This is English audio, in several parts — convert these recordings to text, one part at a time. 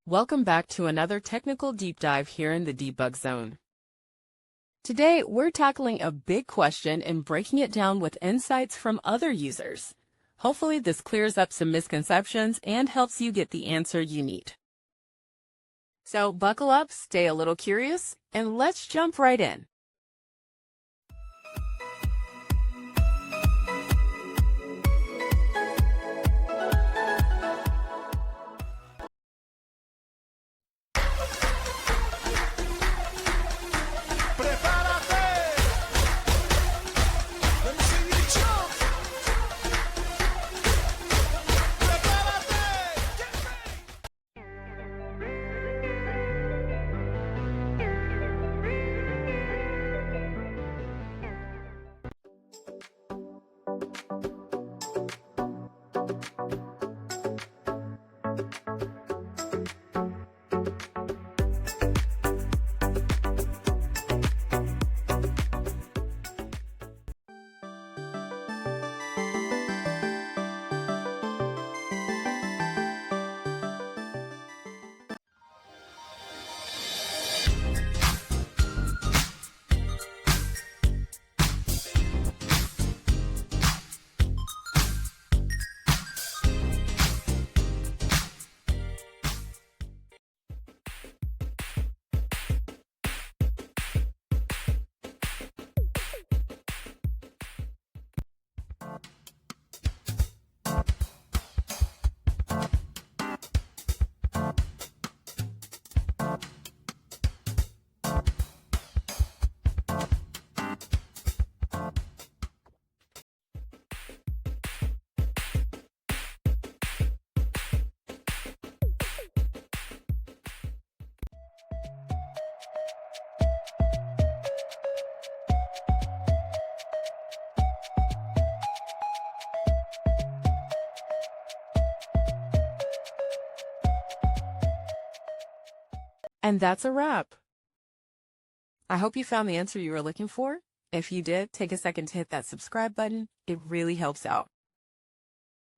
Welcome back to another technical deep dive here in the debug zone. Today, we're tackling a big question and breaking it down with insights from other users. Hopefully, this clears up some misconceptions and helps you get the answer you need. So buckle up, stay a little curious, and let's jump right in. And that's a wrap. I hope you found the answer you were looking for. If you did, take a second to hit that subscribe button. It really helps out.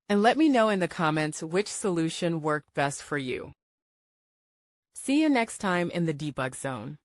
And let me know in the comments which solution worked best for you. See you next time in the debug zone.